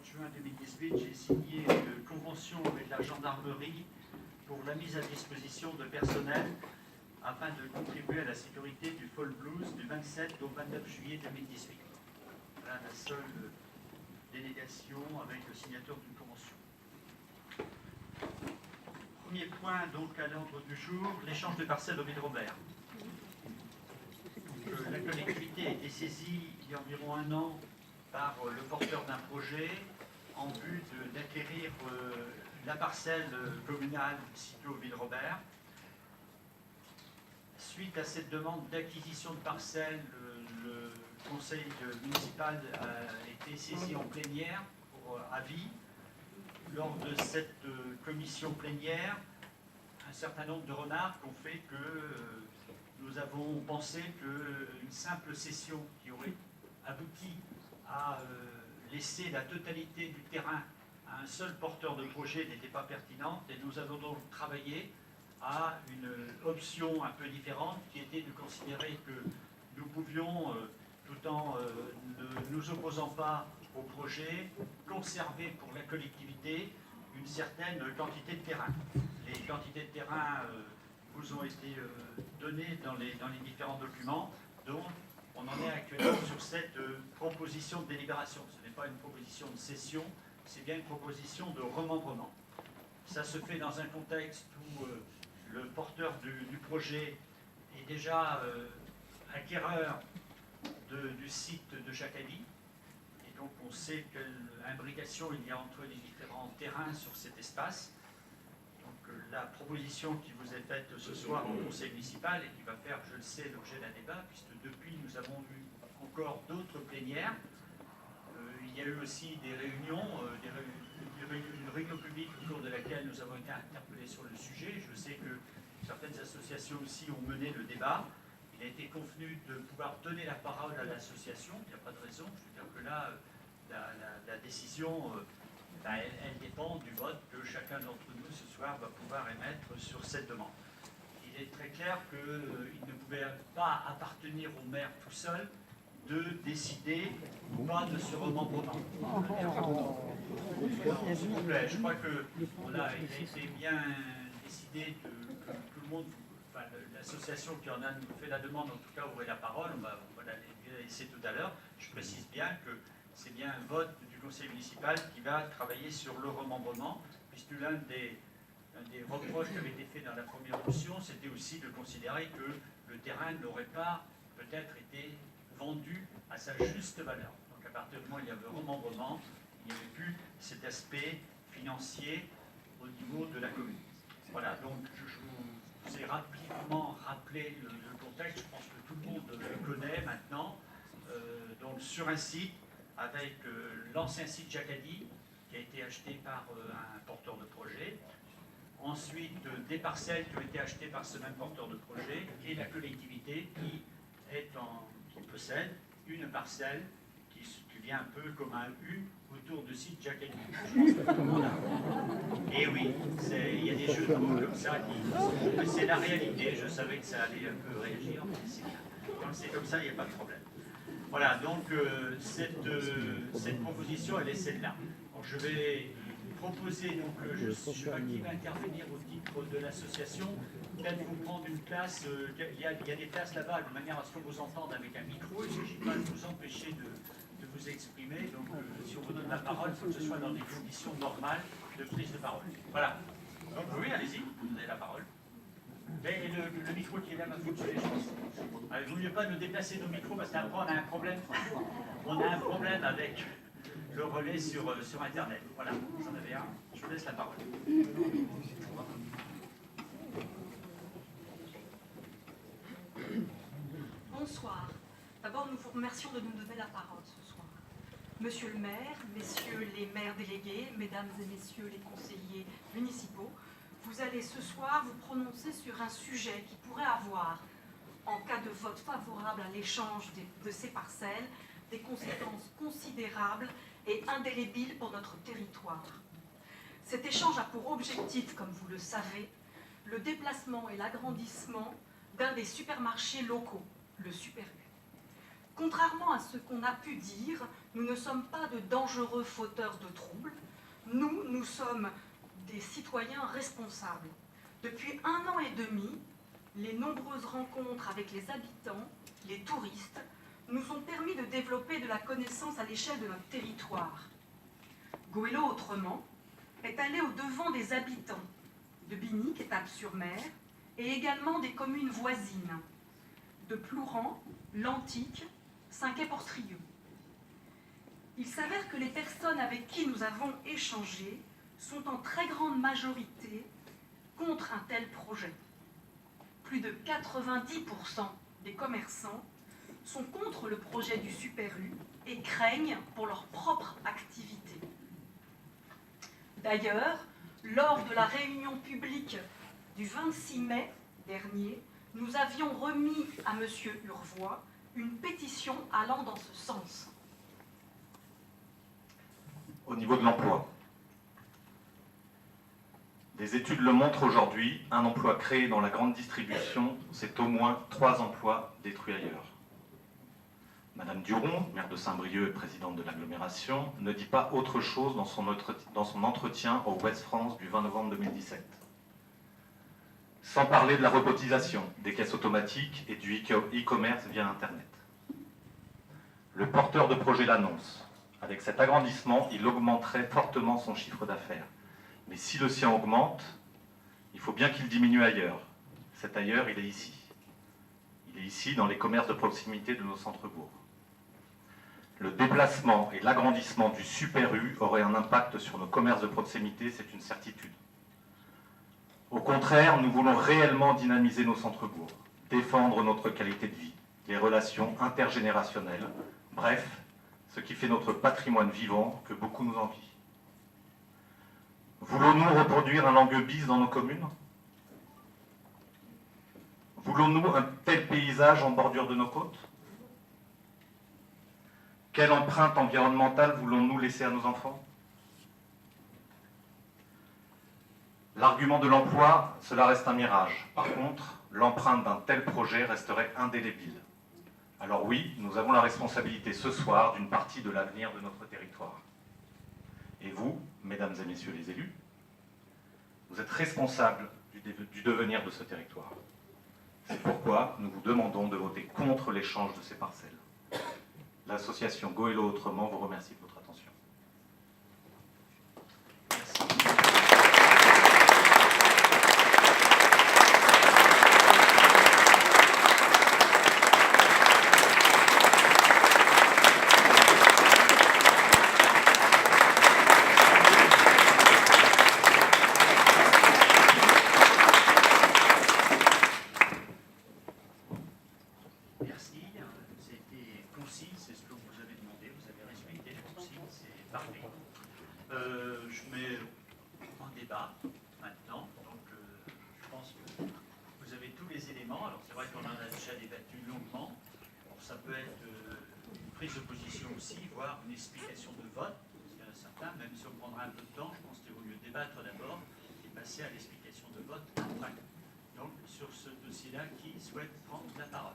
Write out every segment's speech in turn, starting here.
juin 2018, j'ai signé une convention avec la gendarmerie pour la mise à disposition de personnel afin de contribuer à la sécurité du Fall Blues du 27 au 29 juillet 2018. Voilà la seule délégation avec le signature d'une convention. Premier point donc à l'ordre du jour, l'échange de parcelles au Ville-Robert. La collectivité a été saisie il y a environ un an par le porteur d'un projet en vue d'acquérir la parcelle communale située au Ville-Robert. Suite à cette demande d'acquisition de parcelles, le conseil municipal a été saisi en plénière pour avis. Lors de cette commission plénière, un certain nombre de remarques ont fait que nous avons pensé qu'une simple cession qui aurait abouti à laisser la totalité du terrain à un seul porteur de projet n'était pas pertinente, et nous avons donc travaillé à une option un peu différente qui était de considérer que nous pouvions, tout en ne nous opposant pas au projet, conserver pour la collectivité une certaine quantité de terrain. Les quantités de terrain vous ont été données dans les différents documents, donc on en est actuellement sur cette proposition de délibération. Ce n'est pas une proposition de cession, c'est bien une proposition de remembrement. Ça se fait dans un contexte où le porteur du projet est déjà acquéreur du site de Jacali, et donc on sait quelle imbrication il y a entre les différents terrains sur cet espace. Donc la proposition qui vous est faite ce soir au conseil municipal et qui va faire, je le sais, l'objet d'un débat, puisque depuis nous avons eu encore d'autres plénières. Il y a eu aussi des réunions, une réunion publique au cours de laquelle nous avons été interpellés sur le sujet. Je sais que certaines associations aussi ont mené le débat. Il a été convenu de pouvoir donner la parole à l'association. Il n'y a pas de raison. Je veux dire que là, la décision, elle dépend du vote que chacun d'entre nous ce soir va pouvoir émettre sur cette demande. Il est très clair qu'il ne pouvait pas appartenir au maire tout seul de décider ou pas de ce remembrement. S'il vous plaît, je crois que voilà, il a été bien décidé que tout le monde, enfin, l'association qui en a fait la demande, en tout cas, aurait la parole. On va la laisser tout à l'heure. Je précise bien que c'est bien un vote du conseil municipal qui va travailler sur le remembrement, puisque l'un des reproches qui avait été fait dans la première option, c'était aussi de considérer que le terrain n'aurait pas peut-être été vendu à sa juste valeur. Donc à partir du moment où il y avait remembrement, il n'y avait plus cet aspect financier au niveau de la commune. Voilà, donc je vous ai rapidement rappelé le contexte, je pense que tout le monde le connaît maintenant. Donc sur un site avec l'ancien site Jacadi, qui a été acheté par un porteur de projet, ensuite des parcelles qui ont été achetées par ce même porteur de projet, et la collectivité qui possède une parcelle qui vient un peu comme un U autour du site Jacadi. Et oui, il y a des jeux de mots comme ça, c'est la réalité. Je savais que ça allait un peu réagir, mais c'est bien. Quand c'est comme ça, il n'y a pas de problème. Voilà, donc cette proposition, elle est celle-là. Je vais proposer, donc je ne sais pas qui va intervenir au titre de l'association, peut-être vous prendre une place, il y a des places là-bas, de manière à ce qu'on vous entende avec un micro. Il ne s'agit pas de vous empêcher de vous exprimer, donc si on vous donne la parole, il faut que ce soit dans des conditions normales de prise de parole. Voilà. Donc oui, allez-y, vous avez la parole. Et le micro qui est là va fonctionner, je pense. Il vaut mieux pas nous déplacer nos micros, parce qu'après on a un problème. On a un problème avec le relais sur Internet. Voilà, vous en avez un. Je vous laisse la parole. Bonsoir. D'abord, nous vous remercions de nous donner la parole ce soir. Monsieur le maire, messieurs les maires délégués, mesdames et messieurs les conseillers municipaux, vous allez ce soir vous prononcer sur un sujet qui pourrait avoir, en cas de vote favorable à l'échange de ces parcelles, des conséquences considérables et indélébiles pour notre territoire. Cet échange a pour objectif, comme vous le savez, le déplacement et l'agrandissement d'un des supermarchés locaux, le Super U. Contrairement à ce qu'on a pu dire, Nous ne sommes pas de dangereux fauteurs de troubles. Nous sommes des citoyens responsables. Depuis 1 an et demi, les nombreuses rencontres avec les habitants, les touristes, nous ont permis de développer de la connaissance à l'échelle de notre territoire. Goëlo Autrement est allé au-devant des habitants de Binic, Étape-sur-Mer, et également des communes voisines, de Plouran, Lantic, Saint-Quay-Portrieux. Il s'avère que les personnes avec qui nous avons échangé sont en très grande majorité contre un tel projet. Plus de 90% des commerçants sont contre le projet du Super U et craignent pour leur propre activité. D'ailleurs, lors de la réunion publique du 26 mai dernier, nous avions remis à M. Urvois une pétition allant dans ce sens. Au niveau de l'emploi, des études le montrent aujourd'hui, un emploi créé dans la grande distribution, c'est au moins 3 emplois détruits ailleurs. Madame Duron, maire de Saint-Brieuc et présidente de l'agglomération, ne dit pas autre chose dans son entretien au Ouest France du 20 novembre 2017. Sans parler de la robotisation, des caisses automatiques et du e-commerce via Internet. Le porteur de projet l'annonce. Avec cet agrandissement, il augmenterait fortement son chiffre d'affaires. Mais si le sien augmente, il faut bien qu'il diminue ailleurs. Cet ailleurs, il est ici. Il est ici, dans les commerces de proximité de nos centres-bourgs. Le déplacement et l'agrandissement du Super U auraient un impact sur nos commerces de proximité, c'est une certitude. Au contraire, nous voulons réellement dynamiser nos centres-bourgs, défendre notre qualité de vie, les relations intergénérationnelles, bref, ce qui fait notre patrimoine vivant que beaucoup nous envient. Voulons-nous reproduire un langue bis dans nos communes? Voulons-nous un tel paysage en bordure de nos côtes? Quelle empreinte environnementale voulons-nous laisser à nos enfants? L'argument de l'emploi, cela reste un mirage. Par contre, l'empreinte d'un tel projet resterait indélébile. Alors oui, nous avons la responsabilité ce soir d'une partie de l'avenir de notre territoire. Et vous, mesdames et messieurs les élus, vous êtes responsables du devenir de ce territoire. C'est pourquoi nous vous demandons de voter contre l'échange de ces parcelles. L'association Goëlo Autrement vous remercie de votre attention. Je mets en débat maintenant, donc je pense que vous avez tous les éléments. Alors c'est vrai qu'on en a déjà débattu longuement. Alors, ça peut être une prise de position aussi, voire une explication de vote. Parce qu'il y en a certains, même si on prendra un peu de temps, je pense qu'il vaut mieux débattre d'abord et passer à l'explication de vote après. Donc sur ce dossier-là, qui souhaite prendre la parole?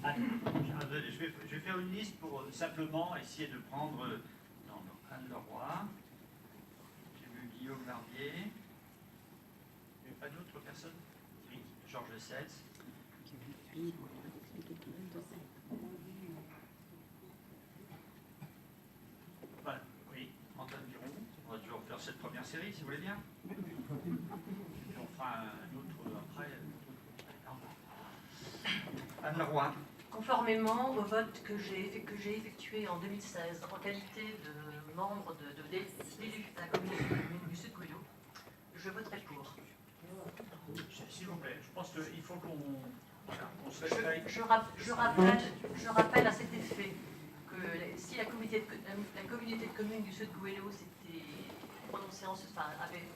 Je vais faire une liste pour simplement essayer de prendre Anne Leroy. J'ai vu Guillaume Barbier. Il n'y a pas d'autres personnes? Oui, Georges Sels. Voilà, oui, Antoine Biron. On va toujours faire cette première série, si vous voulez bien. Et puis on fera un autre après. Anne Leroy. Conformément au vote que j'ai effectué en 2016 en qualité de membre d'élu de la communauté de communes du Sud-Goëlo, je voterai pour. S'il vous plaît, je pense qu'il faut qu'on se respecte. Je rappelle à cet effet que si la communauté de communes du Sud-Goëlo s'était prononcée avait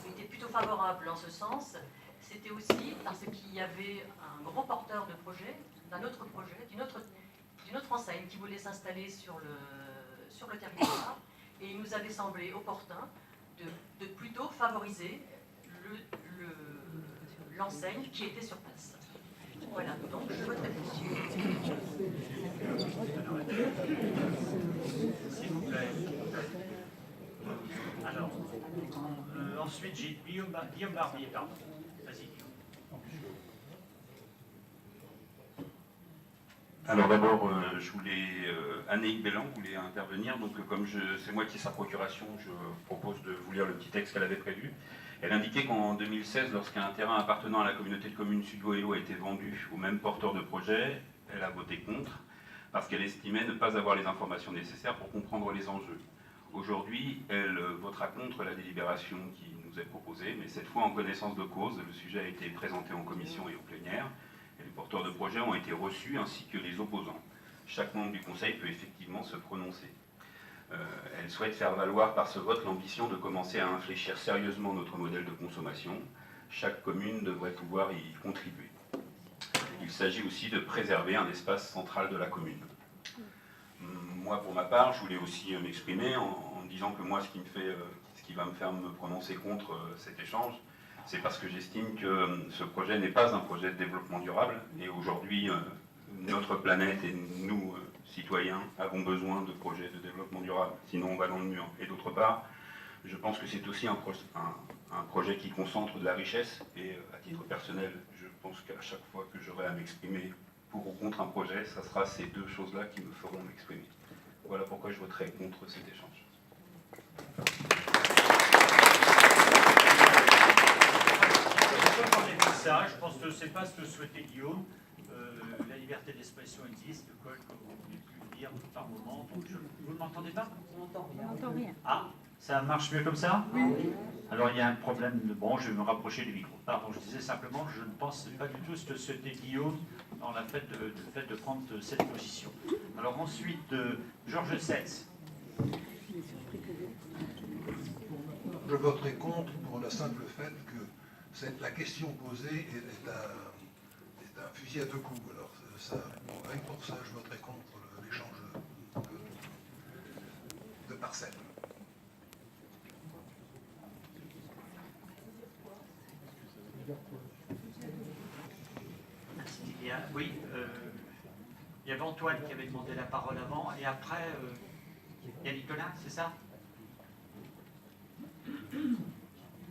été plutôt favorable en ce sens, c'était aussi parce qu'il y avait un gros porteur de projet, d'un autre projet, d'une autre enseigne qui voulait s'installer sur le territoire, et il nous avait semblé opportun de plutôt favoriser l'enseigne qui était sur place. Voilà, donc je voterai dessus. S'il vous plaît. Alors, ensuite, j'ai Guillaume Barbier, pardon. Vas-y, Guillaume. Alors d'abord, Annéique Bellan voulait intervenir, donc comme c'est moi qui ai sa procuration, je propose de vous lire le petit texte qu'elle avait prévu. Elle indiquait qu'en 2016, lorsqu'un terrain appartenant à la communauté de communes Sud-Goëlo a été vendu au même porteur de projet, elle a voté contre, parce qu'elle estimait ne pas avoir les informations nécessaires pour comprendre les enjeux. Aujourd'hui, elle votera contre la délibération qui nous est proposée, mais cette fois en connaissance de cause. Le sujet a été présenté en commission et en plénière. Les porteurs de projets ont été reçus ainsi que les opposants. Chaque membre du Conseil peut effectivement se prononcer. Elle souhaite faire valoir par ce vote l'ambition de commencer à infléchir sérieusement notre modèle de consommation. Chaque commune devrait pouvoir y contribuer. Il s'agit aussi de préserver un espace central de la commune. Moi, pour ma part, je voulais aussi m'exprimer en disant que moi, ce qui va me faire me prononcer contre cet échange, c'est parce que j'estime que ce projet n'est pas un projet de développement durable. Et aujourd'hui, notre planète et nous, citoyens, avons besoin de projets de développement durable. Sinon, on va dans le mur. Et d'autre part, je pense que c'est aussi un projet qui concentre de la richesse. Et à titre personnel, je pense qu'à chaque fois que j'aurai à m'exprimer pour ou contre un projet, ça sera ces deux choses-là qui me feront m'exprimer. Voilà pourquoi je voterai contre cet échange. Ça, je pense que c'est pas ce que souhaitait Guillaume. La liberté d'expression existe, le code, comme vous pouvez pu le dire par moment. Donc vous ne m'entendez pas? On n'entend rien. Ah, ça marche mieux comme ça? Oui. Alors il y a un problème de... Bon, je vais me rapprocher du micro. Pardon, je disais simplement, je ne pense pas du tout ce que souhaitait Guillaume dans le fait de prendre cette position. Alors ensuite, Georges Setz. Je voterai contre pour le simple fait que la question posée est un fusil à deux coups. Alors, rien que pour ça, je voterai contre l'échange de parcelles. Oui, il y avait Antoine qui avait demandé la parole avant, et après, il y a Nicolas, c'est ça?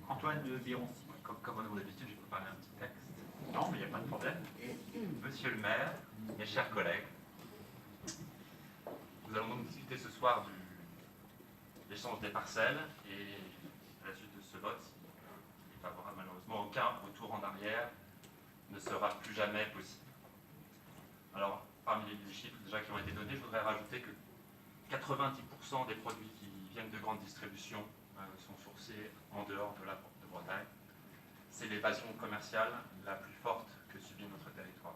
Antoine Biron. Comme on a l'habitude, je peux parler un petit texte. Non, mais il n'y a pas de problème. Monsieur le maire, mes chers collègues, nous allons donc discuter ce soir de l'échange des parcelles et à la suite de ce vote, il est favorable malheureusement, aucun retour en arrière ne sera plus jamais possible. Alors, parmi les chiffres déjà qui ont été donnés, je voudrais rajouter que 90% des produits qui viennent de grande distribution sont sourcés en dehors de la de Bretagne. C'est l'évasion commerciale la plus forte que subit notre territoire.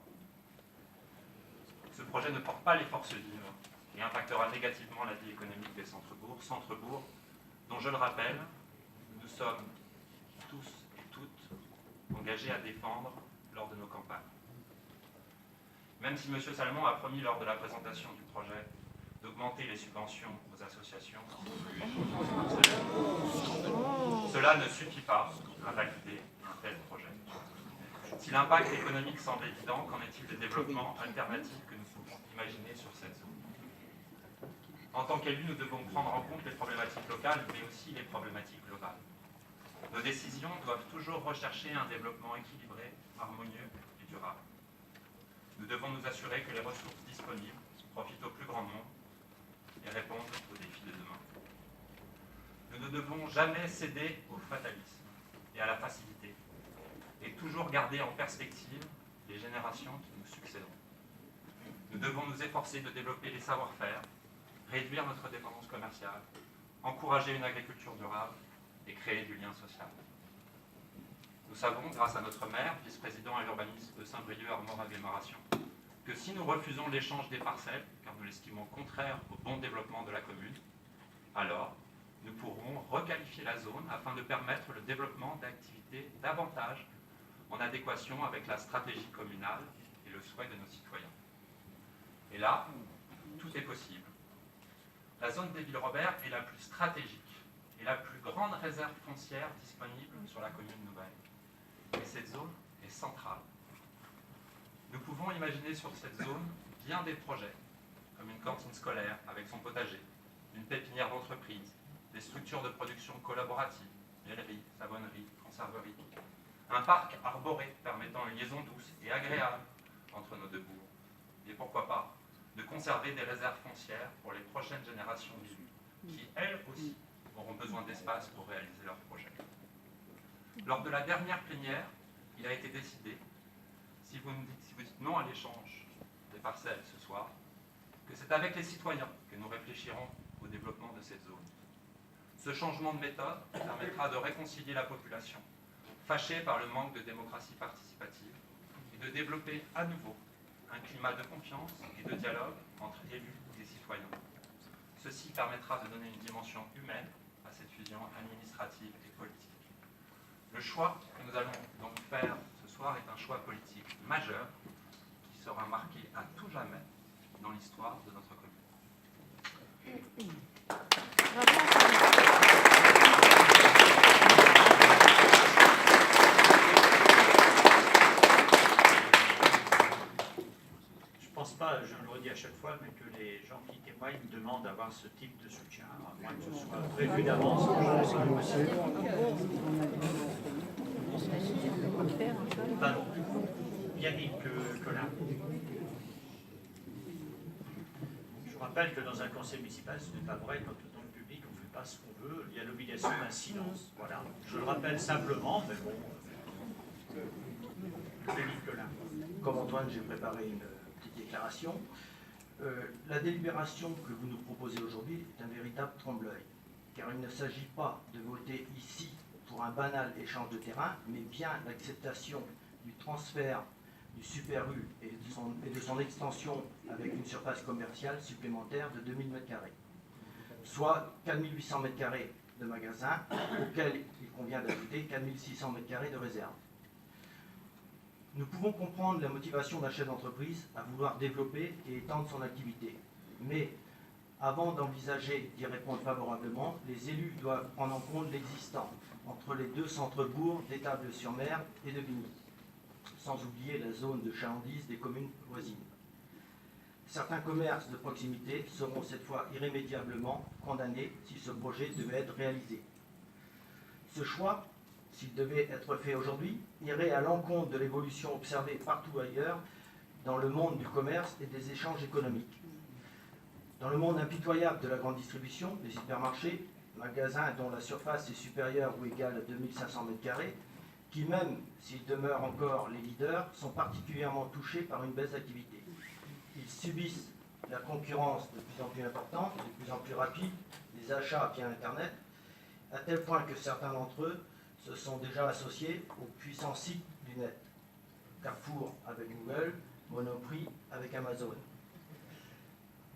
Ce projet ne porte pas les forces vives et impactera négativement la vie économique des centres-bourgs, dont, je le rappelle, nous sommes tous et toutes engagés à défendre lors de nos campagnes. Même si M. Salmon a promis lors de la présentation du projet d'augmenter les subventions aux associations, cela ne suffit pas à valider un tel projet. Si l'impact économique semble évident, qu'en est-il des développements alternatifs que nous pouvons imaginer sur cette zone? En tant qu'élus, nous devons prendre en compte les problématiques locales, mais aussi les problématiques globales. Nos décisions doivent toujours rechercher un développement équilibré, harmonieux et durable. Nous devons nous assurer que les ressources disponibles profitent au plus grand nombre et répondent aux défis de demain. Nous ne devons jamais céder au fatalisme et à la facilité, et toujours garder en perspective les générations qui nous succéderont. Nous devons nous efforcer de développer les savoir-faire, réduire notre dépendance commerciale, encourager une agriculture durable et créer du lien social. Nous savons, grâce à notre maire, vice-président à l'urbanisme de Saint-Brieuc, Armor Agglomération, que si nous refusons l'échange des parcelles, car nous l'estimons contraire au bon développement de la commune, alors nous pourrons requalifier la zone afin de permettre le développement d'activités davantage en adéquation avec la stratégie communale et le souhait de nos citoyens. Et là, tout est possible. La zone des Villes-Robert est la plus stratégique et la plus grande réserve foncière disponible sur la commune nouvelle. Et cette zone est centrale. Nous pouvons imaginer sur cette zone bien des projets, comme une cantine scolaire avec son potager, une pépinière d'entreprise, des structures de production collaboratives, miellerie, savonnerie, conserverie, un parc arboré permettant une liaison douce et agréable entre nos deux bourgs, et pourquoi pas de conserver des réserves foncières pour les prochaines générations d'élus, qui elles aussi auront besoin d'espace pour réaliser leurs projets. Lors de la dernière plénière, il a été décidé, si vous dites non à l'échange des parcelles ce soir, que c'est avec les citoyens que nous réfléchirons au développement de cette zone. Ce changement de méthode permettra de réconcilier la population, fâchée par le manque de démocratie participative, et de développer à nouveau un climat de confiance et de dialogue entre élus et citoyens. Ceci permettra de donner une dimension humaine à cette fusion administrative et politique. Le choix que nous allons donc faire ce soir est un choix politique majeur qui sera marqué à tout jamais dans l'histoire de notre commune. Je ne pense pas, je le redis à chaque fois, mais que les gens qui témoignent demandent d'avoir ce type de soutien, à moins que ce soit prévu d'avance. Pardon. Yannick Collin. Je rappelle que dans un conseil municipal, ce n'est pas vrai quand dans le public on ne fait pas ce qu'on veut, il y a l'obligation d'un silence. Voilà. Je le rappelle simplement, mais bon. Yannick Collin. Comme Antoine, j'ai préparé une petite déclaration. La délibération que vous nous proposez aujourd'hui est un véritable trompe-l'œil, car il ne s'agit pas de voter ici pour un banal échange de terrain, mais bien l'acceptation du transfert du Super U et de son extension avec une surface commerciale supplémentaire de 2000 m², soit 4800 m² de magasins, auxquels il convient d'ajouter 4600 m² de réserve. Nous pouvons comprendre la motivation d'un chef d'entreprise à vouloir développer et étendre son activité. Mais avant d'envisager d'y répondre favorablement, les élus doivent prendre en compte l'existant entre les deux centres-bourgs d'Étable-sur-Mer et de Vigny, sans oublier la zone de chalandise des communes voisines. Certains commerces de proximité seront cette fois irrémédiablement condamnés si ce projet devait être réalisé. Ce choix, s'il devait être fait aujourd'hui, irait à l'encontre de l'évolution observée partout ailleurs dans le monde du commerce et des échanges économiques. Dans le monde impitoyable de la grande distribution, des hypermarchés, magasins dont la surface est supérieure ou égale à 2500 m², qui même s'ils demeurent encore les leaders, sont particulièrement touchés par une baisse d'activité. Ils subissent la concurrence de plus en plus importante, de plus en plus rapide, des achats via Internet, à tel point que certains d'entre eux se sont déjà associés aux puissants sites du net. Carrefour avec Google, Monoprix avec Amazon.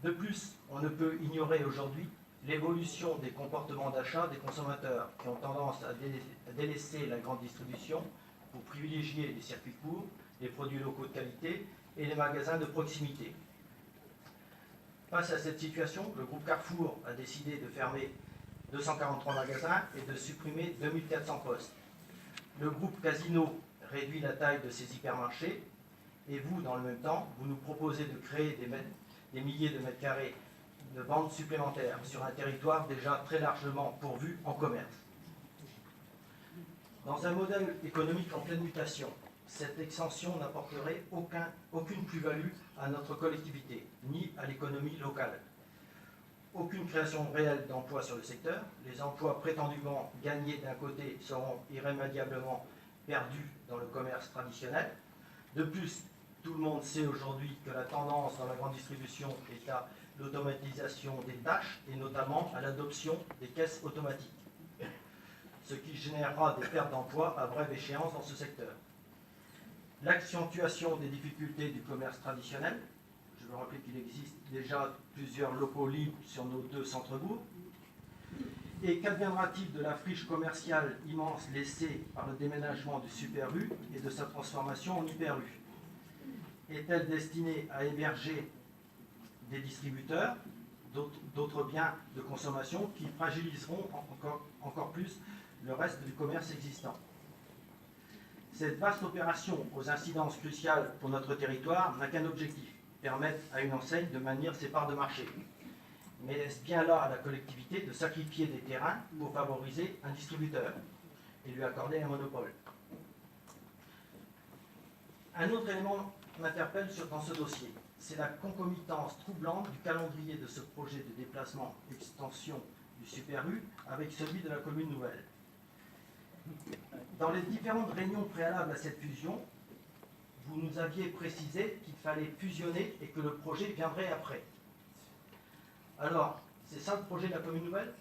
De plus, on ne peut ignorer aujourd'hui l'évolution des comportements d'achat des consommateurs qui ont tendance à délaisser la grande distribution pour privilégier les circuits courts, les produits locaux de qualité et les magasins de proximité. Face à cette situation, le groupe Carrefour a décidé de fermer 243 magasins et de supprimer 2400 postes. Le groupe Casino réduit la taille de ses hypermarchés et vous, dans le même temps, vous nous proposez de créer des milliers de mètres carrés de ventes supplémentaires sur un territoire déjà très largement pourvu en commerce. Dans un modèle économique en pleine mutation, cette extension n'apporterait aucune plus-value à notre collectivité, ni à l'économie locale. Aucune création réelle d'emplois sur le secteur. Les emplois prétendument gagnés d'un côté seront irrémédiablement perdus dans le commerce traditionnel. De plus, tout le monde sait aujourd'hui que la tendance dans la grande distribution est à l'automatisation des tâches et notamment à l'adoption des caisses automatiques, ce qui générera des pertes d'emplois à brève échéance dans ce secteur. L'accentuation des difficultés du commerce traditionnel. Je veux rappeler qu'il existe déjà plusieurs locaux libres sur nos deux centres-bourgs. Et qu'adviendra-t-il de la friche commerciale immense laissée par le déménagement du Super U et de sa transformation en Hyper U? Est-elle destinée à héberger des distributeurs, d'autres biens de consommation qui fragiliseront encore plus le reste du commerce existant? Cette vaste opération aux incidences cruciales pour notre territoire n'a qu'un objectif, permettre à une enseigne de maintenir ses parts de marché. Mais est-ce bien là à la collectivité de sacrifier des terrains pour favoriser un distributeur et lui accorder un monopole? Un autre élément m'interpelle dans ce dossier, c'est la concomitance troublante du calendrier de ce projet de déplacement extension du Super U avec celui de la commune nouvelle. Dans les différentes réunions préalables à cette fusion, vous nous aviez précisé qu'il fallait fusionner et que le projet viendrait après. Alors, c'est ça le projet de la commune nouvelle?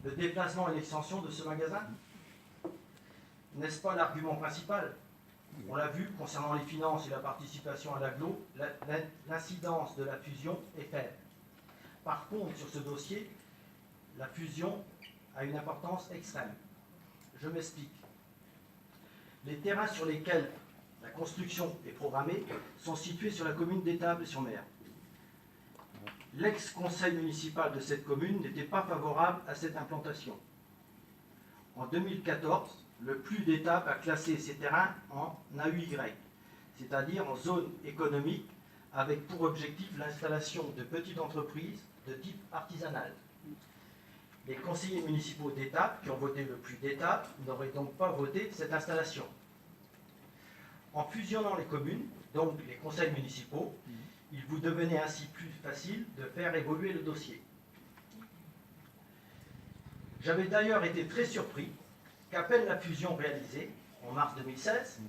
Le déplacement et l'extension de ce magasin? N'est-ce pas l'argument principal? On l'a vu, concernant les finances et la participation à l'agglo, l'incidence de la fusion est faible. Par contre, sur ce dossier, la fusion a une importance extrême. Je m'explique. Les terrains sur lesquels la construction est programmée sont situés sur la commune d'Étaples-sur-Mer. L'ex-conseil municipal de cette commune n'était pas favorable à cette implantation. En 2014, le PLU d'Étaples a classé ces terrains en AUY, c'est-à-dire en zone économique, avec pour objectif l'installation de petites entreprises de type artisanal. Les conseillers municipaux d'Étaples, qui ont voté le PLU d'Étaples, n'auraient donc pas voté cette installation. En fusionnant les communes, donc les conseils municipaux, il vous devenait ainsi plus facile de faire évoluer le dossier. J'avais d'ailleurs été très surpris qu'à peine la fusion réalisée, en mars 2016,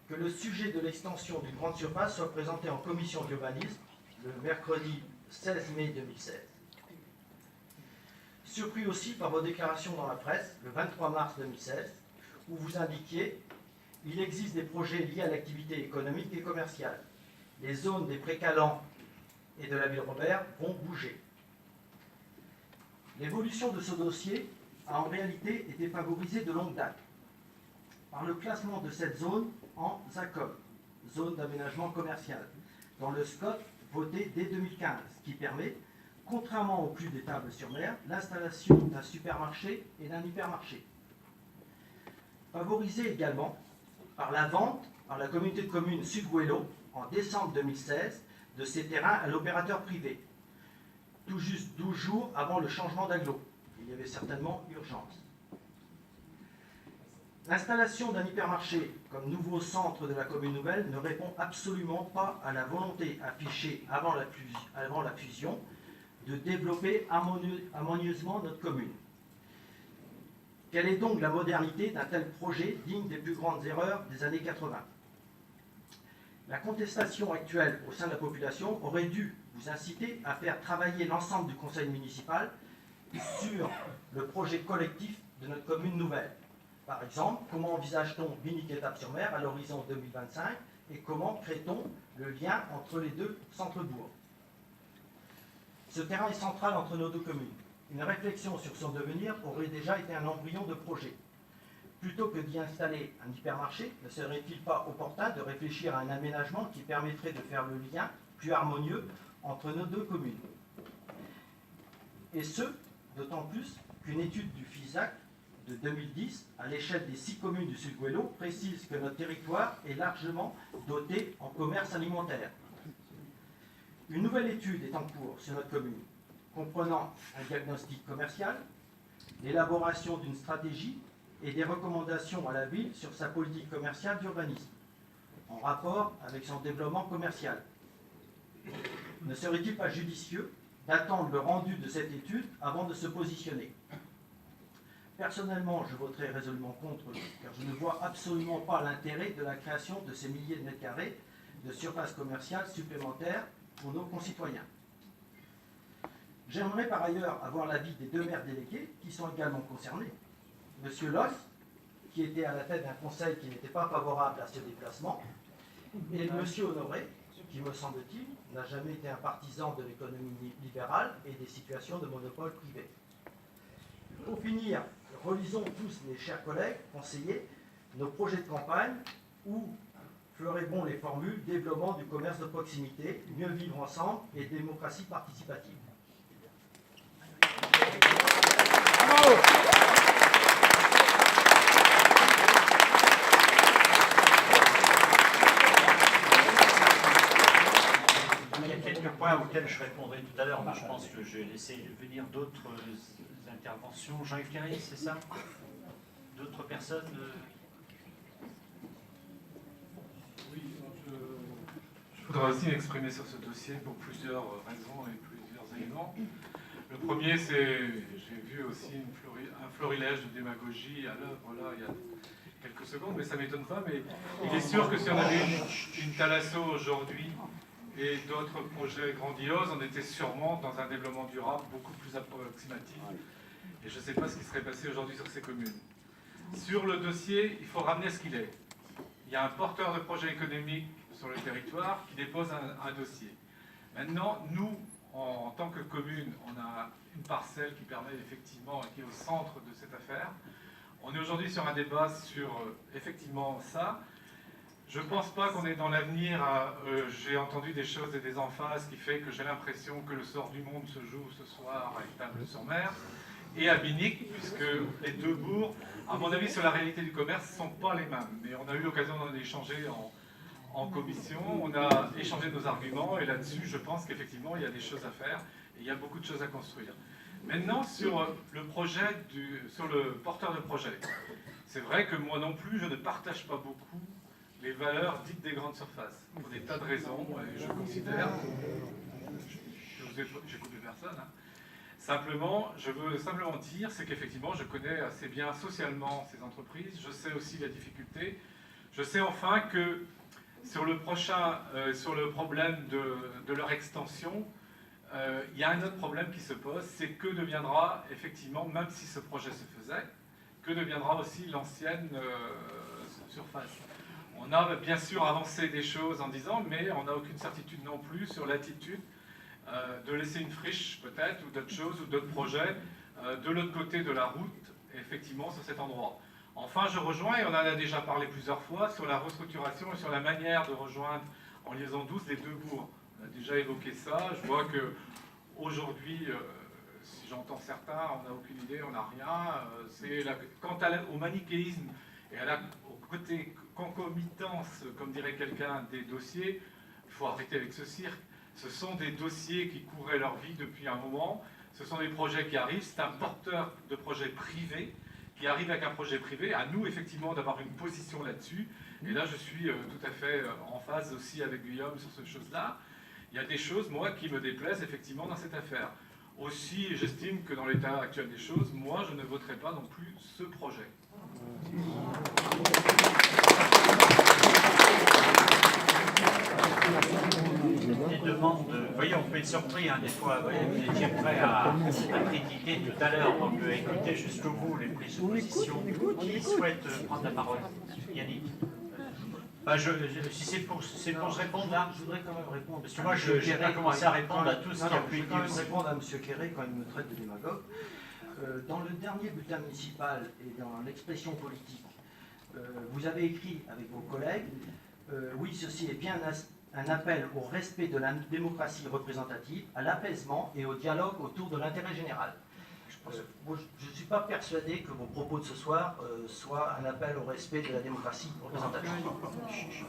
que le sujet de l'extension d'une grande surface soit présenté en commission d'urbanisme le mercredi 16 mai 2016. Surpris aussi par vos déclarations dans la presse, le 23 mars 2016, où vous indiquiez « Il existe des projets liés à l'activité économique et commerciale. Les zones des Précalants et de la ville Robert vont bouger. » L'évolution de ce dossier a en réalité été favorisée de longue date par le classement de cette zone en ZACOM, zone d'aménagement commercial, dans le SCOT voté dès 2015, qui permet, contrairement au PLU d'Étaples-sur-Mer, l'installation d'un supermarché et d'un hypermarché. Favorisé également par la vente par la communauté de communes Sud-Gouello en décembre 2016 de ces terrains à l'opérateur privé, tout juste 12 jours avant le changement d'agglo. Il y avait certainement urgence. L'installation d'un hypermarché comme nouveau centre de la commune nouvelle ne répond absolument pas à la volonté affichée avant la fusion de développer harmonieusement notre commune. Quelle est donc la modernité d'un tel projet digne des plus grandes erreurs des années 80? La contestation actuelle au sein de la population aurait dû vous inciter à faire travailler l'ensemble du conseil municipal sur le projet collectif de notre commune nouvelle. Par exemple, comment envisage-t-on Binic-Étaples-sur-Mer à l'horizon 2025 et comment crée-t-on le lien entre les deux centres-bourgs? Ce terrain est central entre nos deux communes. Une réflexion sur son devenir aurait déjà été un embryon de projet. Plutôt que d'y installer un hypermarché, ne serait-il pas opportun de réfléchir à un aménagement qui permettrait de faire le lien plus harmonieux entre nos deux communes? Et ce, d'autant plus qu'une étude du FISAC de 2010, à l'échelle des 6 communes du Sud-Gouello, précise que notre territoire est largement doté en commerce alimentaire. Une nouvelle étude est en cours sur notre commune, comprenant un diagnostic commercial, l'élaboration d'une stratégie et des recommandations à la ville sur sa politique commerciale d'urbanisme, en rapport avec son développement commercial. Ne serait-il pas judicieux d'attendre le rendu de cette étude avant de se positionner? Personnellement, je voterai résolument contre, car je ne vois absolument pas l'intérêt de la création de ces milliers de mètres carrés de surface commerciale supplémentaires pour nos concitoyens. J'aimerais par ailleurs avoir l'avis des 2 maires délégués qui sont également concernés. Monsieur Loss, qui était à la tête d'un conseil qui n'était pas favorable à ce déplacement, et Monsieur Honoré, qui, me semble-t-il, n'a jamais été un partisan de l'économie libérale et des situations de monopole privé. Pour finir, relisons tous, mes chers collègues, conseillers, nos projets de campagne où feraient bon les formules développement du commerce de proximité, mieux vivre ensemble et démocratie participative. auxquelles je répondrai tout à l'heure, mais je pense que je vais laisser venir d'autres interventions. Jean-Yves Carré, c'est ça? D'autres personnes Oui, je voudrais aussi m'exprimer sur ce dossier pour plusieurs raisons et plusieurs éléments. Le premier, c'est, j'ai vu aussi un florilège de démagogie à l'œuvre là, il y a quelques secondes, mais ça ne m'étonne pas. Mais il est sûr que si on avait une Thalasso aujourd'hui et d'autres projets grandioses, on était sûrement dans un développement durable beaucoup plus approximatif. Et je ne sais pas ce qui serait passé aujourd'hui sur ces communes. Sur le dossier, il faut ramener ce qu'il est. Il y a un porteur de projet économique sur le territoire qui dépose un dossier. Maintenant, nous, en tant que commune, on a une parcelle qui permet effectivement, qui est au centre de cette affaire. On est aujourd'hui sur un débat sur effectivement ça. Je ne pense pas qu'on est dans l'avenir. J'ai entendu des choses et des emphases qui fait que j'ai l'impression que le sort du monde se joue ce soir à Étable-sur-Mer et à Binic, puisque les deux bourgs, à mon avis, sur la réalité du commerce, ne sont pas les mêmes. Mais on a eu l'occasion d'en échanger en commission, on a échangé nos arguments, et là-dessus, je pense qu'effectivement, il y a des choses à faire, et il y a beaucoup de choses à construire. Maintenant, sur le projet, sur le porteur de projet, c'est vrai que moi non plus, je ne partage pas beaucoup les valeurs dites des grandes surfaces, pour des tas de raisons, et je considère, j'ai coupé personne, hein. Simplement, je veux simplement dire, c'est qu'effectivement, je connais assez bien socialement ces entreprises, je sais aussi la difficulté, je sais enfin que sur le problème de leur extension, il y a un autre problème qui se pose, c'est que deviendra, effectivement, même si ce projet se faisait, que deviendra aussi l'ancienne surface. On a bien sûr avancé des choses en disant, mais on n'a aucune certitude non plus sur l'attitude de laisser une friche peut-être, ou d'autres choses, ou d'autres projets, de l'autre côté de la route, effectivement, sur cet endroit. Enfin, je rejoins, et on en a déjà parlé plusieurs fois, sur la restructuration et sur la manière de rejoindre en liaison douce les deux bourgs. On a déjà évoqué ça. Je vois qu'aujourd'hui, si j'entends certains, on n'a aucune idée, on n'a rien. Quant au manichéisme et au côté concomitance, comme dirait quelqu'un, des dossiers, il faut arrêter avec ce cirque. Ce sont des dossiers qui couraient leur vie depuis un moment. Ce sont des projets qui arrivent. C'est un porteur de projet privé qui arrive avec un projet privé, à nous effectivement d'avoir une position là-dessus. Et là je suis tout à fait en phase aussi avec Guillaume sur ces choses-là. Il y a des choses, moi, qui me déplaisent effectivement dans cette affaire. Aussi, j'estime que dans l'état actuel des choses, moi je ne voterai pas non plus ce projet. Des demandes de... Vous voyez, on peut être surpris, hein, des fois. Vous étiez prêt à critiquer tout à l'heure, on peut écouter jusqu'au bout les prises de position. Qui souhaite prendre la parole? Yannick. Si c'est pour se répondre là, je voudrais quand même répondre. Parce que moi, je n'ai pas commencé à répondre à tout ce qui a pu être dit. Je vais quand même aussi. répondre à M. Quéré quand il me traite de démagogue. Dans le dernier bulletin municipal et dans l'expression politique, vous avez écrit avec vos collègues, oui, ceci est bien un appel au respect de la démocratie représentative, à l'apaisement et au dialogue autour de l'intérêt général. Moi, je ne suis pas persuadé que vos propos de ce soir soient un appel au respect de la démocratie représentative.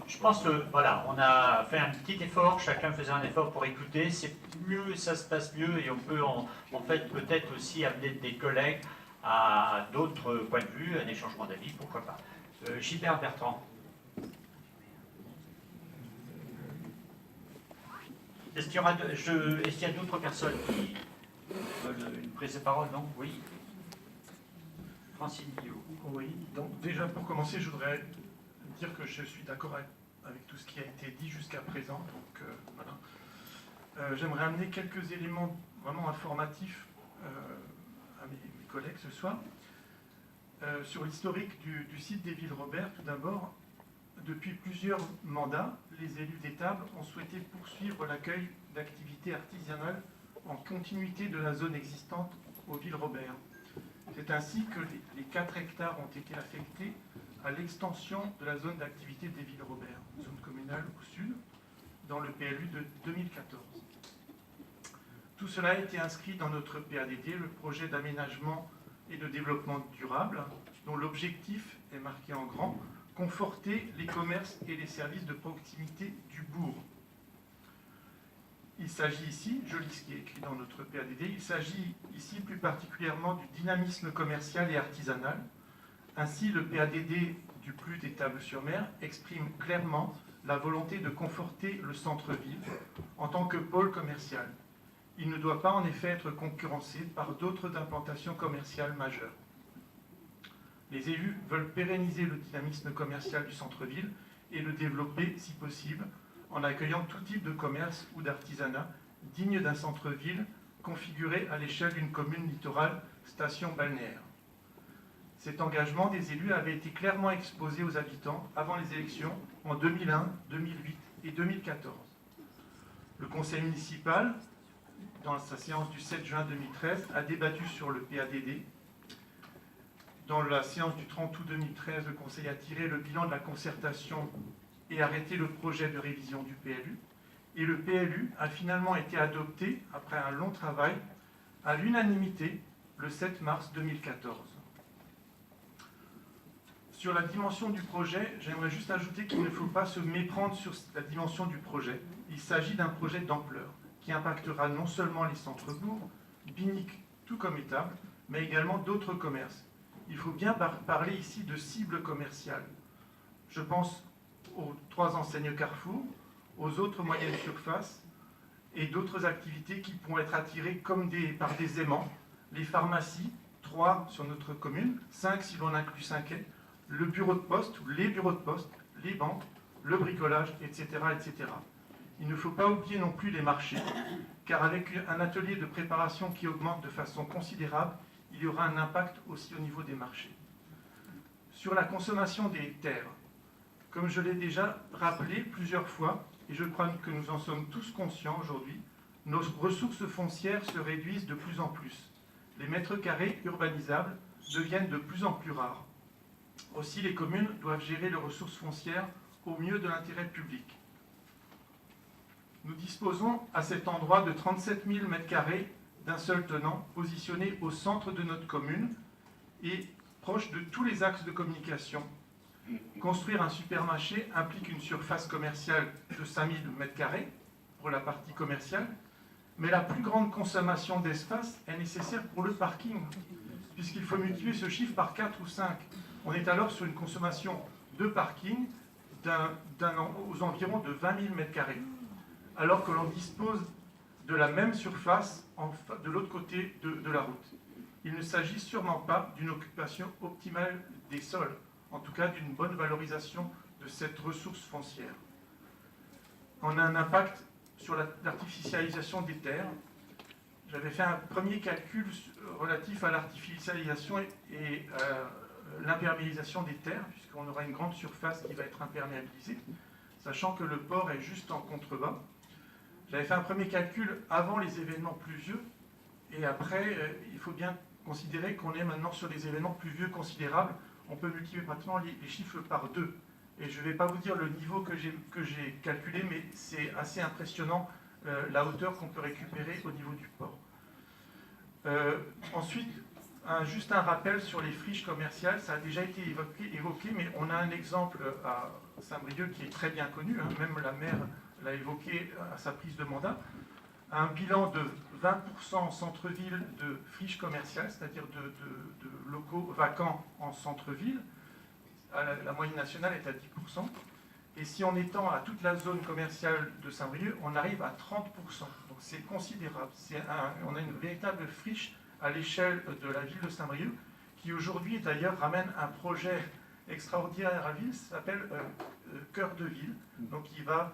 Je pense que, voilà, on a fait un petit effort, chacun faisait un effort pour écouter, c'est mieux, ça se passe mieux, et on peut en fait peut-être aussi amener des collègues à d'autres points de vue, à des changements d'avis, pourquoi pas. Gilbert Bertrand. Est-ce qu'il y a d'autres personnes qui veulent une prise de parole? Non? Oui. Francine Guillaume. Oui, donc déjà pour commencer, je voudrais dire que je suis d'accord avec tout ce qui a été dit jusqu'à présent. Donc voilà. J'aimerais amener quelques éléments vraiment informatifs à mes collègues ce soir. Sur l'historique du site des Villes-Robert, tout d'abord, depuis plusieurs mandats, les élus d'Étable ont souhaité poursuivre l'accueil d'activités artisanales en continuité de la zone existante aux Villes-Robert. C'est ainsi que les 4 hectares ont été affectés à l'extension de la zone d'activité des Villes-Robert, zone communale au sud, dans le PLU de 2014. Tout cela a été inscrit dans notre PADD, le projet d'aménagement et de développement durable, dont l'objectif est marqué en grand: conforter les commerces et les services de proximité du bourg. il s'agit ici, je lis ce qui est écrit dans notre PADD, il s'agit ici plus particulièrement du dynamisme commercial et artisanal. Ainsi, le PADD du PLU des Tables-sur-Mer exprime clairement la volonté de conforter le centre-ville en tant que pôle commercial. Il ne doit pas en effet être concurrencé par d'autres implantations commerciales majeures. Les élus veulent pérenniser le dynamisme commercial du centre-ville et le développer, si possible, en accueillant tout type de commerce ou d'artisanat digne d'un centre-ville configuré à l'échelle d'une commune littorale station balnéaire. Cet engagement des élus avait été clairement exposé aux habitants avant les élections en 2001, 2008 et 2014. Le conseil municipal, dans sa séance du 7 juin 2013, a débattu sur le PADD. Dans la séance du 30 août 2013, le conseil a tiré le bilan de la concertation et arrêté le projet de révision du PLU. Et le PLU a finalement été adopté, après un long travail, à l'unanimité le 7 mars 2014. Sur la dimension du projet, j'aimerais juste ajouter qu'il ne faut pas se méprendre sur la dimension du projet. Il s'agit d'un projet d'ampleur qui impactera non seulement les centres-bourgs, Binic tout comme Étable, mais également d'autres commerces. Il faut bien parler ici de cibles commerciales. Je pense aux 3 enseignes Carrefour, aux autres moyennes surfaces et d'autres activités qui pourront être attirées comme par des aimants. Les pharmacies, 3 sur notre commune, 5 si l'on inclut Cinquet, le bureau de poste ou les bureaux de poste, les banques, le bricolage, etc., etc. Il ne faut pas oublier non plus les marchés, car avec un atelier de préparation qui augmente de façon considérable, il y aura un impact aussi au niveau des marchés. Sur la consommation des terres, comme je l'ai déjà rappelé plusieurs fois, et je crois que nous en sommes tous conscients aujourd'hui, nos ressources foncières se réduisent de plus en plus. Les mètres carrés urbanisables deviennent de plus en plus rares. Aussi, les communes doivent gérer les ressources foncières au mieux de l'intérêt public. Nous disposons à cet endroit de 37 000 m² d'un seul tenant, positionné au centre de notre commune et proche de tous les axes de communication. Construire un supermarché implique une surface commerciale de 5 000 m² pour la partie commerciale, mais la plus grande consommation d'espace est nécessaire pour le parking, puisqu'il faut multiplier ce chiffre par 4 ou 5. On est alors sur une consommation de parking aux environs de 20 000 m², alors que l'on dispose de la même surface de l'autre côté de la route. Il ne s'agit sûrement pas d'une occupation optimale des sols, en tout cas d'une bonne valorisation de cette ressource foncière. On a un impact sur l'artificialisation des terres. J'avais fait un premier calcul relatif à l'artificialisation et l'imperméabilisation des terres, puisqu'on aura une grande surface qui va être imperméabilisée, sachant que le port est juste en contrebas. J'avais fait un premier calcul avant les événements pluvieux, et après, il faut bien considérer qu'on est maintenant sur des événements pluvieux considérables. On peut multiplier pratiquement les chiffres par 2. Et je ne vais pas vous dire le niveau que j'ai calculé, mais c'est assez impressionnant la hauteur qu'on peut récupérer au niveau du port. Ensuite, juste un rappel sur les friches commerciales. Ça a déjà été évoqué, mais on a un exemple à Saint-Brieuc qui est très bien connu, hein, même la maire l'a évoqué à sa prise de mandat. Un bilan de 20% en centre-ville de friches commerciales, c'est-à-dire de locaux vacants en centre-ville. La moyenne nationale est à 10%. Et si on étend à toute la zone commerciale de Saint-Brieuc, on arrive à 30%. Donc c'est considérable. On a une véritable friche à l'échelle de la ville de Saint-Brieuc, qui aujourd'hui d'ailleurs ramène un projet extraordinaire à la ville, ça s'appelle Cœur de Ville, donc qui va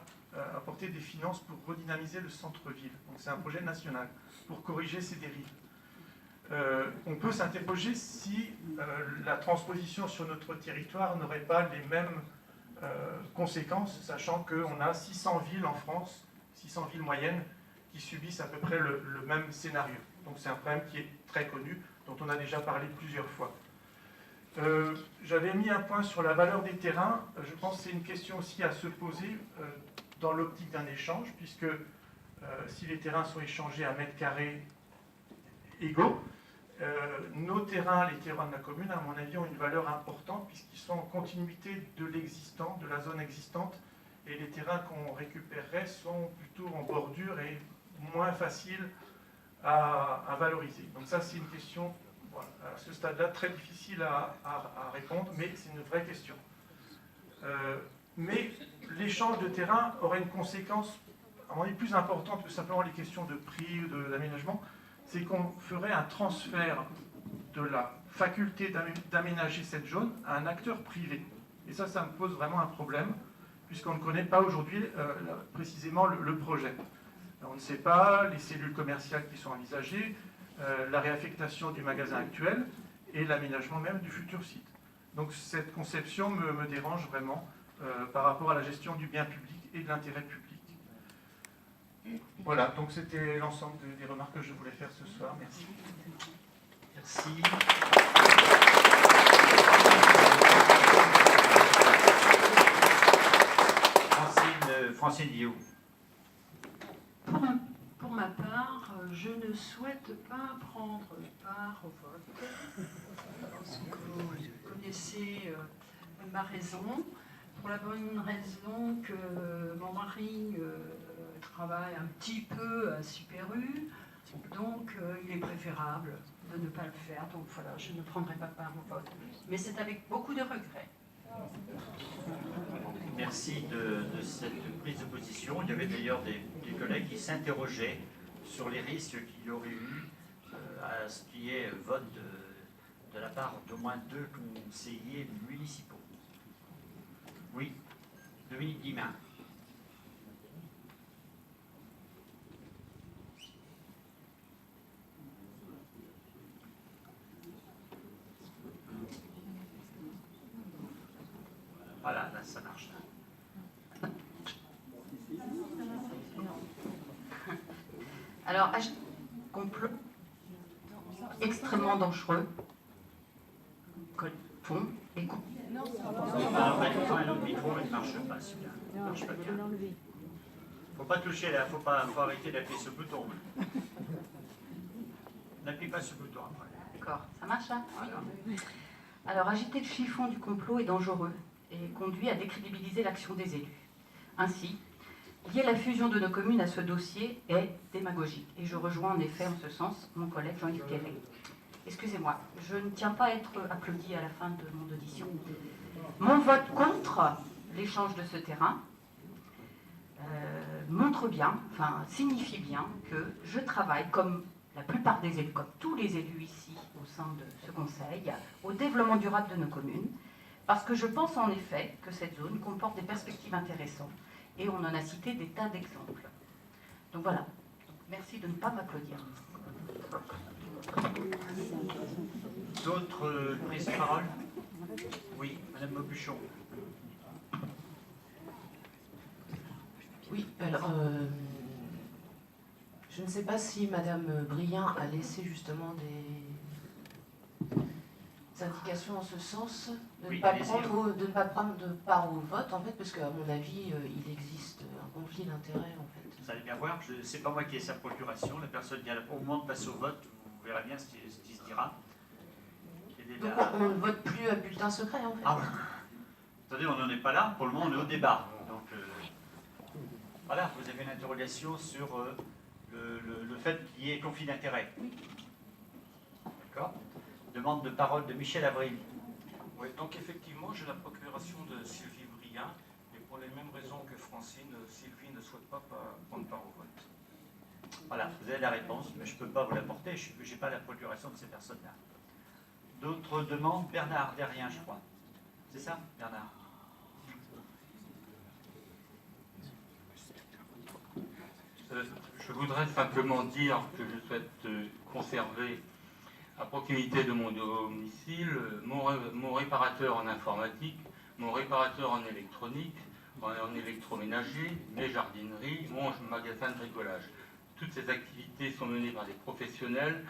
apporter des finances pour redynamiser le centre-ville. Donc c'est un projet national pour corriger ces dérives. On peut s'interroger si la transposition sur notre territoire n'aurait pas les mêmes conséquences, sachant qu'on a 600 villes en France, 600 villes moyennes, qui subissent à peu près le même scénario. Donc c'est un problème qui est très connu, dont on a déjà parlé plusieurs fois. J'avais mis un point sur la valeur des terrains. Je pense que c'est une question aussi à se poser dans l'optique d'un échange, puisque si les terrains sont échangés à mètres carrés égaux, nos terrains, les terrains de la commune, à mon avis, ont une valeur importante, puisqu'ils sont en continuité de l'existant, de la zone existante, et les terrains qu'on récupérerait sont plutôt en bordure et moins faciles à valoriser. Donc ça, c'est une question, voilà, à ce stade-là, très difficile à répondre, mais c'est une vraie question. Mais l'échange de terrain aurait une conséquence, à mon avis, plus importante que simplement les questions de prix ou d'aménagement, c'est qu'on ferait un transfert de la faculté d'aménager cette zone à un acteur privé. Et ça me pose vraiment un problème, puisqu'on ne connaît pas aujourd'hui précisément le projet. On ne sait pas les cellules commerciales qui sont envisagées, la réaffectation du magasin actuel et l'aménagement même du futur site. Donc cette conception me dérange vraiment par rapport à la gestion du bien public et de l'intérêt public. Voilà, donc c'était l'ensemble des remarques que je voulais faire ce soir. Merci. Merci. Francine Guillaume. Pour ma part, je ne souhaite pas prendre part au vote. Parce que vous connaissez ma raison. Pour la bonne raison que mon mari travaille un petit peu à Super U. Donc il est préférable de ne pas le faire. Donc voilà, je ne prendrai pas part au vote. Mais c'est avec beaucoup de regrets. Merci de cette prise de position. Il y avait d'ailleurs des collègues qui s'interrogeaient sur les risques qu'il y aurait eu à ce qui est vote de la part d'au moins 2 conseillers municipaux. Oui, Dominique Guillemin. Voilà, là ça marche. Alors, complot extrêmement dangereux, fond et coup. Un autre micro, il ne marche pas celui-là. Il ne marche pas bien. Faut pas toucher là, faut arrêter d'appuyer ce bouton. N'appuie pas ce bouton après. D'accord, ça marche là? Alors, agiter le chiffon du complot est dangereux et conduit à décrédibiliser l'action des élus. Ainsi, lier la fusion de nos communes à ce dossier est démagogique. Et je rejoins en effet en ce sens mon collègue Jean-Yves Guéret. Excusez-moi, je ne tiens pas à être applaudi à la fin de mon audition. Mon vote contre l'échange de ce terrain montre bien, enfin signifie bien que je travaille comme la plupart des élus, comme tous les élus ici au sein de ce conseil, au développement durable de nos communes, parce que je pense en effet que cette zone comporte des perspectives intéressantes et on en a cité des tas d'exemples. Donc voilà, merci de ne pas m'applaudir. D'autres prises de parole? Oui, Madame Maubuchon. Oui, alors, je ne sais pas si Madame Brien a laissé justement des indications en ce sens, de ne pas prendre de part au vote, en fait, parce qu'à mon avis, il existe un conflit d'intérêts, en fait. Vous allez bien voir, ce n'est pas moi qui ai sa procuration, la personne qui a au moment de passer au vote, vous verrez bien ce qui se dira. Donc on ne vote plus à bulletin secret, en fait. Ah, attendez, on n'en est pas là, pour le moment on est au débat. Donc voilà, vous avez une interrogation sur le fait qu'il y ait conflit d'intérêts. D'accord. Demande de parole de Michel Avril. Oui, donc effectivement, j'ai la procuration de Sylvie Brien, et pour les mêmes raisons que Francine, Sylvie ne souhaite pas prendre part au vote. Voilà, vous avez la réponse, mais je ne peux pas vous l'apporter, je n'ai pas la procuration de ces personnes-là. D'autres demandes? Bernard, derrière, je crois. C'est ça, Bernard? Je voudrais simplement dire que je souhaite conserver à proximité de mon domicile mon réparateur en informatique, mon réparateur en électronique, en électroménager, mes jardineries, mon magasin de bricolage. Toutes ces activités sont menées par des professionnels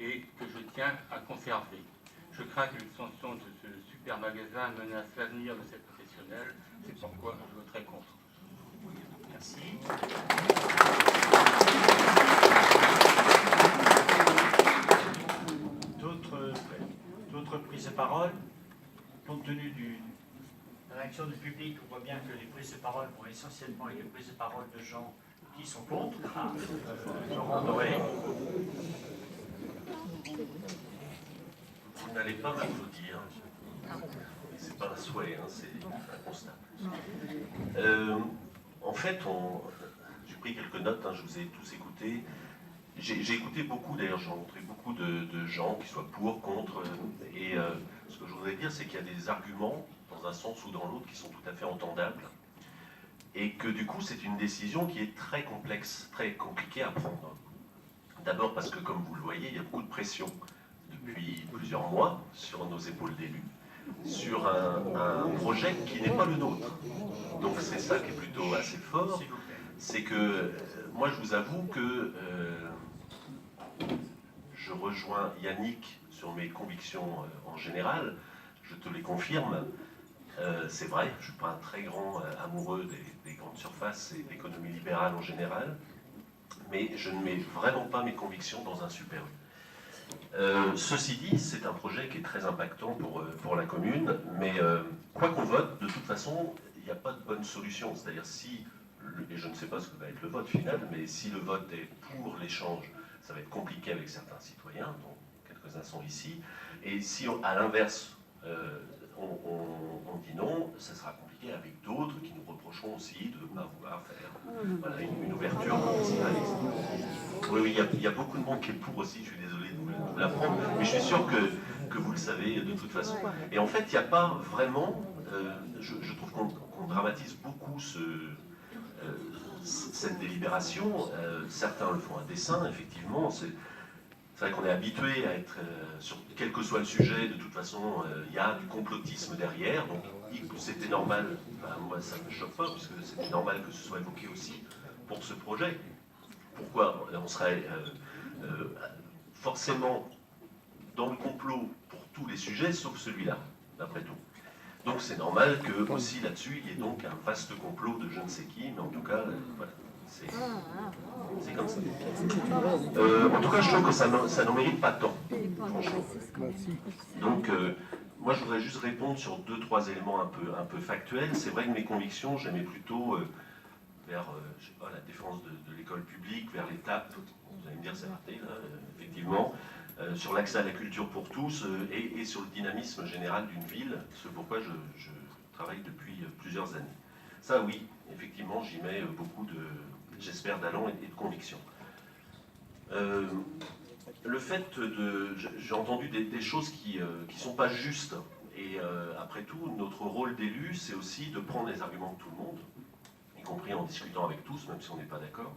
et que je tiens à conserver. Je crains que l'extension de ce super magasin menace l'avenir de ces professionnels. C'est pourquoi je voterai contre. Merci. D'autres prises de parole, compte tenu du réaction du public, on voit bien que les prises de parole vont essentiellement être les prises de parole de gens qui sont contre. Laurent Doré. Vous n'allez pas m'applaudir. C'est pas un souhait, hein, c'est un constat. En fait, j'ai pris quelques notes, hein, je vous ai tous écoutés. J'ai écouté beaucoup, d'ailleurs, j'ai rencontré beaucoup de gens qui soient pour, contre. Et ce que je voudrais dire, c'est qu'il y a des arguments, dans un sens ou dans l'autre, qui sont tout à fait entendables. Et que du coup, c'est une décision qui est très complexe, très compliquée à prendre. D'abord parce que, comme vous le voyez, il y a beaucoup de pression depuis plusieurs mois sur nos épaules d'élus, sur un projet qui n'est pas le nôtre. Donc c'est ça qui est plutôt assez fort, c'est que moi je vous avoue que je rejoins Yannick sur mes convictions en général, je te les confirme. C'est vrai, je ne suis pas un très grand amoureux des grandes surfaces et de l'économie libérale en général, mais je ne mets vraiment pas mes convictions dans un Super U. Ceci dit, c'est un projet qui est très impactant pour la commune, mais quoi qu'on vote, de toute façon, il n'y a pas de bonne solution. C'est-à-dire si, et je ne sais pas ce que va être le vote final, mais si le vote est pour l'échange, ça va être compliqué avec certains citoyens, dont quelques-uns sont ici, et si à l'inverse, on dit non, ça sera compliqué avec d'autres qui nous reprocheront aussi de ne pas vouloir faire voilà, une ouverture maximale. Oui, il y a beaucoup de monde qui est pour aussi, je suis désolé de vous l'apprendre, mais je suis sûr que vous le savez de toute façon. Et en fait, il n'y a pas vraiment, je trouve qu'on dramatise beaucoup cette délibération. Certains le font à dessein, effectivement. C'est vrai qu'on est habitué à être, sur quel que soit le sujet, de toute façon, il y a du complotisme derrière, donc c'était normal, ben, moi ça ne me choque pas, puisque c'était normal que ce soit évoqué aussi pour ce projet. Pourquoi on serait forcément dans le complot pour tous les sujets, sauf celui-là, d'après tout. Donc c'est normal que aussi là-dessus, il y ait donc un vaste complot de je ne sais qui, mais en tout cas, voilà. C'est comme ça. En tout cas, je trouve que ça n'en mérite pas tant, franchement. Donc, moi, je voudrais juste répondre sur 2-3 éléments un peu factuels. C'est vrai que mes convictions, j'aimais plutôt vers, je sais pas, la défense de l'école publique, vers l'étape, vous allez me dire, c'est raté, là, effectivement, sur l'accès à la culture pour tous et sur le dynamisme général d'une ville, ce pourquoi je travaille depuis plusieurs années. Ça, oui, effectivement, j'y mets beaucoup de, j'espère, d'allant et de conviction. Le fait de... J'ai entendu des choses qui ne sont pas justes. Et après tout, notre rôle d'élu, c'est aussi de prendre les arguments de tout le monde, y compris en discutant avec tous, même si on n'est pas d'accord.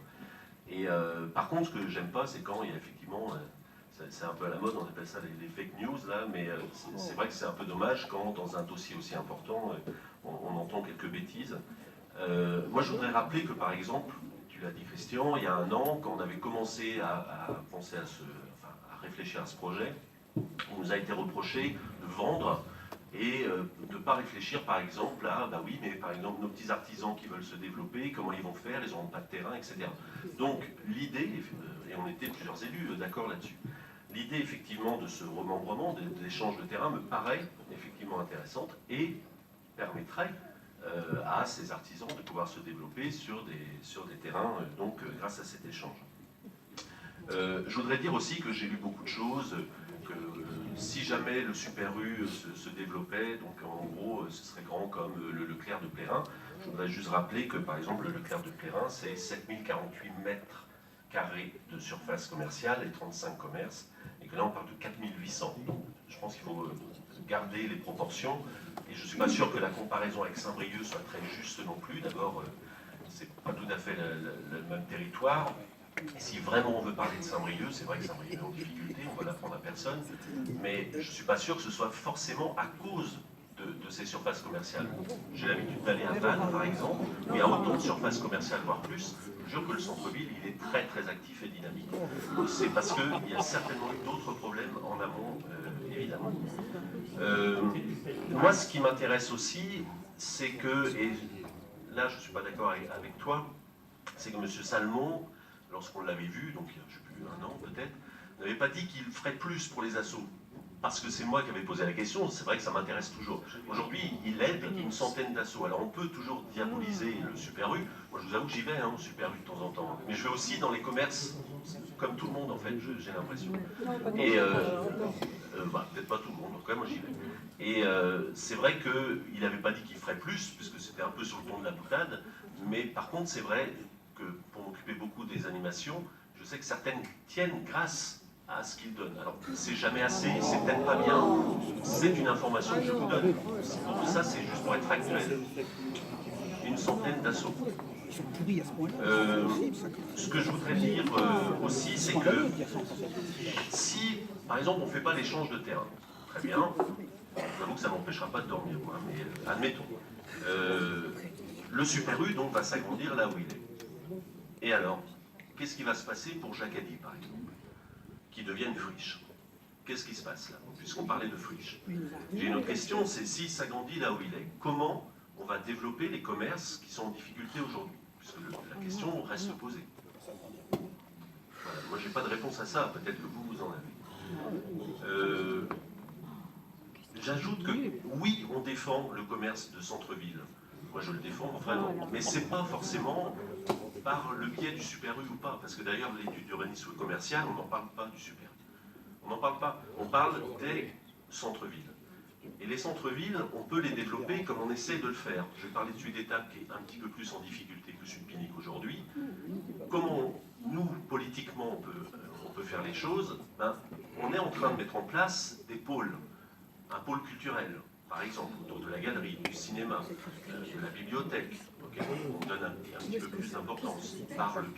Et par contre, ce que j'aime pas, c'est quand il y a effectivement... c'est un peu à la mode, on appelle ça les fake news, là, mais c'est vrai que c'est un peu dommage quand, dans un dossier aussi important, on entend quelques bêtises. Moi, je voudrais rappeler que, par exemple, tu l'as dit, Christian, il y a un an, quand on avait commencé à penser à réfléchir à ce projet, il nous a été reproché de vendre et de ne pas réfléchir, par exemple, à, bah oui, mais par exemple, nos petits artisans qui veulent se développer, comment ils vont faire, ils n'auront pas de terrain, etc. Donc, l'idée, et on était plusieurs élus d'accord là-dessus, l'idée, effectivement, de ce remembrement, de l'échange de terrain, me paraît effectivement intéressante et permettrait à ces artisans de pouvoir se développer sur des terrains, donc grâce à cet échange. Je voudrais dire aussi que j'ai lu beaucoup de choses, que si jamais le Super U se développait, donc en gros ce serait grand comme le Leclerc de Plérin, je voudrais juste rappeler que par exemple le Leclerc de Plérin c'est 7048 mètres carrés de surface commerciale et 35 commerces, et que là on parle de 4800. Donc je pense qu'il faut garder les proportions. Et je ne suis pas sûr que la comparaison avec Saint-Brieuc soit très juste non plus. D'abord, c'est pas tout à fait le même territoire. Et si vraiment on veut parler de Saint-Brieuc, c'est vrai que Saint-Brieuc est en difficulté, on va l'apprendre à personne. Mais je ne suis pas sûr que ce soit forcément à cause de ces surfaces commerciales. J'ai l'habitude d'aller à Vannes, par exemple, où il y a autant de surfaces commerciales, voire plus. Je jure que le centre-ville, il est très très actif et dynamique. C'est parce qu'il y a certainement eu d'autres problèmes en amont, évidemment. Moi, ce qui m'intéresse aussi, c'est que, et là je ne suis pas d'accord avec toi, c'est que M. Salmon, lorsqu'on l'avait vu, donc je ne sais plus, un an peut-être, n'avait pas dit qu'il ferait plus pour les assos. parce que c'est moi qui avais posé la question, c'est vrai que ça m'intéresse toujours. Aujourd'hui, il aide une centaine d'assauts. Alors on peut toujours diaboliser le Super U. Moi je vous avoue que j'y vais au Super U de temps en temps. Mais je vais aussi dans les commerces, comme tout le monde en fait, j'ai l'impression. Et peut-être pas tout le monde, en tout cas moi j'y vais. Et c'est vrai qu'il n'avait pas dit qu'il ferait plus, puisque c'était un peu sur le ton de la boutade. Mais par contre c'est vrai que pour m'occuper beaucoup des animations, je sais que certaines tiennent grâce à ce qu'il donne. Alors, c'est jamais assez, c'est peut-être pas bien, c'est une information que je vous donne. Pour ça, c'est juste pour être factuel. Une centaine d'assauts. Ce que je voudrais dire aussi, c'est que si, par exemple, on ne fait pas l'échange de terrain, très bien, j'avoue que ça ne m'empêchera pas de dormir, moi, mais admettons. Le Super U, donc, va s'agrandir là où il est. Et alors, qu'est-ce qui va se passer pour Jacadi, par exemple, qui devient une friche? Qu'est-ce qui se passe là, puisqu'on parlait de friche? J'ai une autre question, c'est s'il s'agrandit là où il est, comment on va développer les commerces qui sont en difficulté aujourd'hui? Puisque la question reste posée. Voilà, moi j'ai pas de réponse à ça, peut-être que vous en avez. J'ajoute que oui, on défend le commerce de centre-ville. Moi je le défends vraiment, mais c'est pas forcément par le biais du Super U ou pas, parce que d'ailleurs l'étude d'urbanisme commercial, on n'en parle pas du Super U. On n'en parle pas, on parle des centres-villes. Et les centres-villes, on peut les développer comme on essaie de le faire. Je vais parler de Sud-Étape qui est un petit peu plus en difficulté que Sud-Pinique aujourd'hui. Comment nous, politiquement, on peut faire les choses? On est en train de mettre en place des pôles, un pôle culturel, par exemple, autour de la galerie, du cinéma, de la bibliothèque, auquel on donne un petit peu plus d'importance, par le